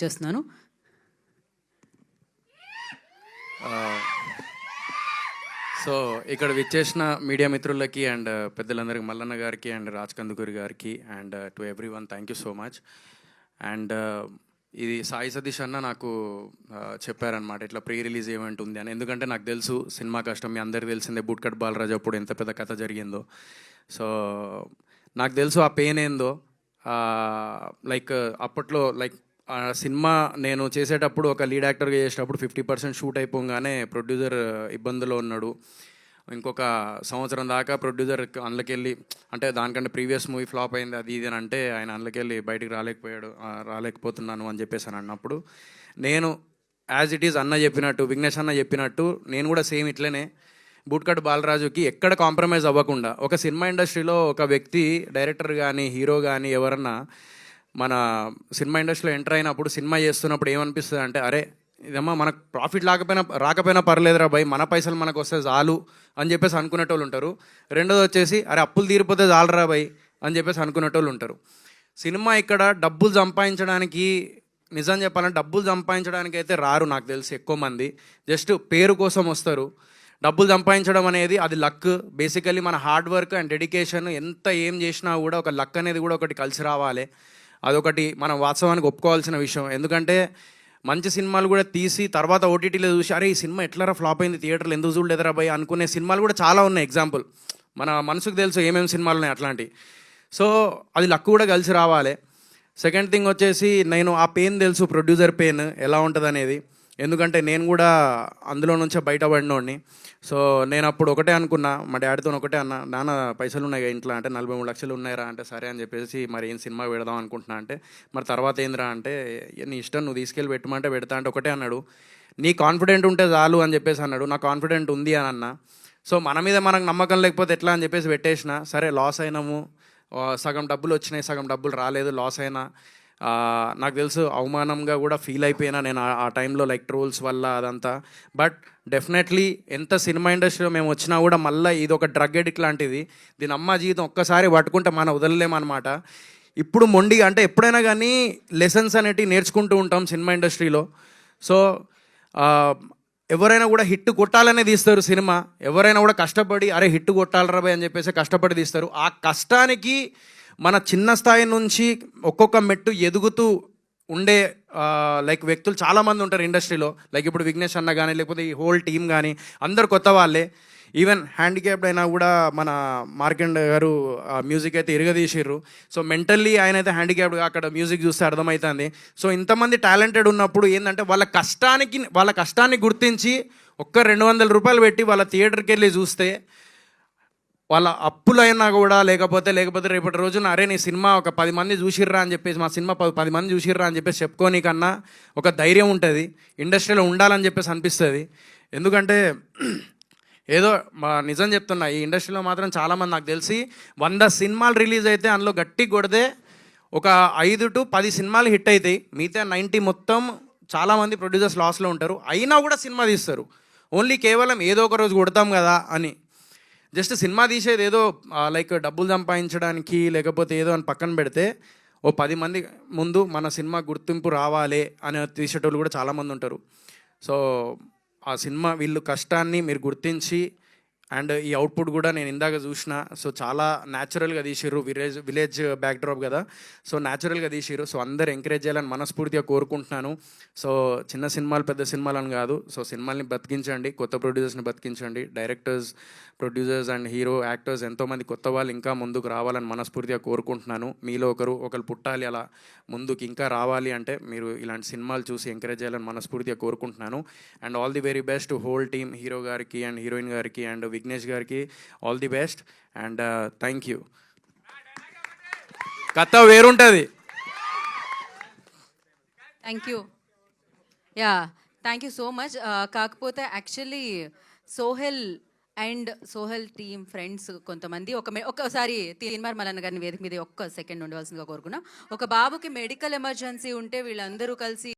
చేస్తున్నాను. సో ఇక్కడ విచ్చేసిన మీడియా మిత్రులకి అండ్ పెద్దలందరికీ మల్లన్న గారికి అండ్ రాజ్ కందుకూరి గారికి and to every one thank you so much. And ఇది సాయి సతీష్ అన్న నాకు చెప్పారనమాట ఇట్లా ప్రీ రిలీజ్ ఈవెంట్ ఉంది అని. ఎందుకంటే నాకు తెలుసు సినిమా కష్టం, మీ అందరికీ తెలిసిందే బూట్కట్ బాలరాజు అప్పుడు ఎంత పెద్ద కథ జరిగిందో. సో నాకు తెలుసు ఆ పెయిన్ ఏందో. లైక్ అప్పట్లో లైక్ సినిమా నేను చేసేటప్పుడు ఒక లీడ్ యాక్టర్గా చేసేటప్పుడు 50% షూట్ అయిపోగానే ప్రొడ్యూసర్ ఇబ్బందులో ఉన్నాడు. ఇంకొక సంవత్సరం దాకా ప్రొడ్యూసర్ అందులోకెళ్ళి అంటే దానికంటే ప్రీవియస్ మూవీ ఫ్లాప్ అయింది అది ఇది అని అంటే ఆయన అందులోకెళ్ళి బయటికి రాలేకపోతున్నాను అని చెప్పేసి అని అన్నప్పుడు నేను యాజ్ ఇట్ ఈజ్ అన్న చెప్పినట్టు, విఘ్నేష్ అన్న చెప్పినట్టు నేను కూడా సేమ్ ఇట్లనే బూట్కట్ బాలరాజుకి ఎక్కడ కాంప్రమైజ్ అవ్వకుండా ఒక సినిమా ఇండస్ట్రీలో ఒక వ్యక్తి డైరెక్టర్ కానీ హీరో కానీ ఎవరన్నా మన సినిమా ఇండస్ట్రీలో ఎంటర్ అయినప్పుడు సినిమా చేస్తున్నప్పుడు ఏమనిపిస్తుంది అంటే అరే ఇదమ్మా మనకు ప్రాఫిట్ రాకపోయినా పర్లేదురా భయ్, మన పైసలు మనకు వస్తే చాలు అని చెప్పేసి అనుకునేటోళ్ళు ఉంటారు. రెండోది వచ్చేసి అరే అప్పులు తీరిపోతే చాలరా భయ్ అని చెప్పేసి అనుకునేటోళ్ళు ఉంటారు. సినిమా ఇక్కడ డబ్బులు సంపాదించడానికి, నిజం చెప్పాలంటే డబ్బులు సంపాదించడానికి అయితే రారు నాకు తెలిసి ఎక్కువ మంది, జస్ట్ పేరు కోసం వస్తారు. డబ్బులు సంపాదించడం అనేది అది లక్. బేసికలీ మన హార్డ్ వర్క్ అండ్ డెడికేషన్ ఎంత ఏం చేసినా కూడా ఒక లక్ అనేది కూడా ఒకటి కలిసి రావాలి. అదొకటి మనం వాస్తవానికి ఒప్పుకోవాల్సిన విషయం. ఎందుకంటే మంచి సినిమాలు కూడా తీసి తర్వాత ఓటీటీలో చూసి అరే ఈ సినిమా ఎట్లరా ఫ్లాప్ అయింది, థియేటర్లు ఎందుకు చూడలేదురా భయ్ అనుకునే సినిమాలు కూడా చాలా ఉన్నాయి. ఎగ్జాంపుల్ మన మనసుకు తెలుసు ఏమేమి సినిమాలు ఉన్నాయి అట్లాంటివి. సో అది లక్ కూడా కలిసి రావాలి. సెకండ్ థింగ్ వచ్చేసి నేను ఆ పెయిన్ తెలుసు, ప్రొడ్యూసర్ పెయిన్ ఎలా ఉంటుంది అనేది. ఎందుకంటే నేను కూడా అందులో నుంచే బయటపడినోడిని. సో నేను అప్పుడు ఒకటే అనుకున్నా, మా డాడీతో ఒకటే అన్నా, నాన్న పైసలు ఉన్నాయి ఇంట్లో అంటే 43 లక్షలు ఉన్నాయిరా అంటే సరే అని చెప్పేసి మరి ఏం సినిమా పెడదాం అనుకుంటున్నా అంటే మరి తర్వాత ఏందిరా అంటే నీ ఇష్టం, నువ్వు తీసుకెళ్ళి పెట్టమంటే పెడతా అంటే ఒకటే అన్నాడు, నీ కాన్ఫిడెంట్ ఉంటే చాలు అని చెప్పేసి అన్నాడు. నా కాన్ఫిడెంట్ ఉంది అని అన్నా. సో మన మీద మనకు నమ్మకం లేకపోతే ఎట్లా అని చెప్పేసి పెట్టేసిన. సరే లాస్ అయినాము, సగం డబ్బులు వచ్చినాయి, సగం డబ్బులు రాలేదు, లాస్ అయినా నాకు తెలుసు అవమానంగా కూడా ఫీల్ అయిపోయినా నేను ఆ టైంలో లైక్ ట్రోల్స్ వల్ల అదంతా. బట్ డెఫినెట్లీ ఎంత సినిమా ఇండస్ట్రీలో మేము వచ్చినా కూడా మళ్ళీ ఇది ఒక డ్రగ్ ఎడిక్ట్ లాంటిది. దీని అమ్మ జీవితం ఒక్కసారి పట్టుకుంటే మనం వదలలేమన్నమాట. ఇప్పుడు మొండిగా అంటే ఎప్పుడైనా కానీ లెసన్స్ అనేటివి నేర్చుకుంటూ ఉంటాం సినిమా ఇండస్ట్రీలో. సో ఎవరైనా కూడా హిట్ కొట్టాలనే తీస్తారు సినిమా. ఎవరైనా కూడా కష్టపడి అరే హిట్ కొట్టాలరా భయ్ అని చెప్పేసి కష్టపడి తీస్తారు. ఆ కష్టానికి మన చిన్న స్థాయి నుంచి ఒక్కొక్క మెట్టు ఎదుగుతూ ఉండే లైక్ వ్యక్తులు చాలామంది ఉంటారు ఇండస్ట్రీలో. లైక్ ఇప్పుడు విఘ్నేష్ అన్న కానీ లేకపోతే ఈ హోల్ టీమ్ కానీ అందరు కొత్త వాళ్ళే. ఈవెన్ హ్యాండిక్యాప్డ్ అయినా కూడా మన మార్కండ్ గారు మ్యూజిక్ అయితే ఇరగదీసిర్రు. సో మెంటల్లీ ఆయన అయితే హ్యాండిక్యాప్డ్గా అక్కడ మ్యూజిక్ చూస్తే అర్థమవుతుంది. సో ఇంతమంది టాలెంటెడ్ ఉన్నప్పుడు ఏంటంటే వాళ్ళ కష్టాన్ని గుర్తించి ఒక్క 200 రూపాయలు పెట్టి వాళ్ళ థియేటర్కి వెళ్ళి చూస్తే వాళ్ళ అప్పులైనా కూడా లేకపోతే రేపటి రోజున అరే నీ సినిమా ఒక 10 మంది చూసిర్రా అని చెప్పేసి, మా సినిమా 10 మంది చూసిర్రా అని చెప్పేసి చెప్పుకోనికన్నా ఒక ధైర్యం ఉంటుంది, ఇండస్ట్రీలో ఉండాలని చెప్పేసి అనిపిస్తుంది. ఎందుకంటే ఏదో నిజం చెప్తున్నా, ఈ ఇండస్ట్రీలో మాత్రం చాలామంది నాకు తెలిసి 100 సినిమాలు రిలీజ్ అయితే అందులో గట్టి కొడితే ఒక 5 to 10 సినిమాలు హిట్ అవుతాయి. మిగతా 90 మొత్తం చాలామంది ప్రొడ్యూసర్స్ లాస్లో ఉంటారు. అయినా కూడా సినిమా తీస్తారు. ఓన్లీ కేవలం ఏదో ఒక రోజు కొడతాం కదా అని. జస్ట్ సినిమా తీసేది ఏదో లైక్ డబ్బులు సంపాదించడానికి లేకపోతే ఏదో అని పక్కన పెడితే ఓ 10 మంది ముందు మన సినిమా గుర్తింపు రావాలి అని తీసేటోళ్ళు కూడా చాలామంది ఉంటారు. సో ఆ సినిమా వీళ్ళు కష్టాన్ని మీరు గుర్తించి అండ్ ఈ అవుట్పుట్ కూడా నేను ఇందాక చూసిన. సో చాలా న్యాచురల్గా తీసిర్రు, విలేజ్ బ్యాక్డ్రాప్ కదా, సో న్యాచురల్గా తీసిర్రు. సో అందరు ఎంకరేజ్ చేయాలని మనస్ఫూర్తిగా కోరుకుంటున్నాను. సో చిన్న సినిమాలు పెద్ద సినిమాలు అని కాదు, సో సినిమాల్ని బతికించండి, కొత్త ప్రొడ్యూసర్స్ని బతికించండి. Directors, producers and hero actors ఎంతోమంది కొత్త వాళ్ళు ఇంకా ముందుకు రావాలని మనస్ఫూర్తిగా కోరుకుంటున్నాను. మీలో ఒకరు పుట్టాలి, అలా ముందుకు ఇంకా రావాలి అంటే మీరు ఇలాంటి సినిమాలు చూసి ఎంకరేజ్ చేయాలని మనస్ఫూర్తిగా కోరుకుంటున్నాను. And all the very best whole team, hero గారికి అండ్ హీరోయిన్ గారికి అండ్ విఘ్నేష్ గారికి all the best and thank you. కథ వేరుంటుంది. Thank you. Yeah, thank you so much. కాకపోతే యాక్చువల్లీ సోహెల్ టీమ్ ఫ్రెండ్స్ కొంతమంది ఒక్కసారి తీన్మార్ మల్లన్న గారిని వేదిక మీద ఒక్క సెకండ్ ఉండవలసిందిగా కోరుకున్నా. ఒక బాబుకి మెడికల్ ఎమర్జెన్సీ ఉంటే వీళ్ళందరూ కలిసి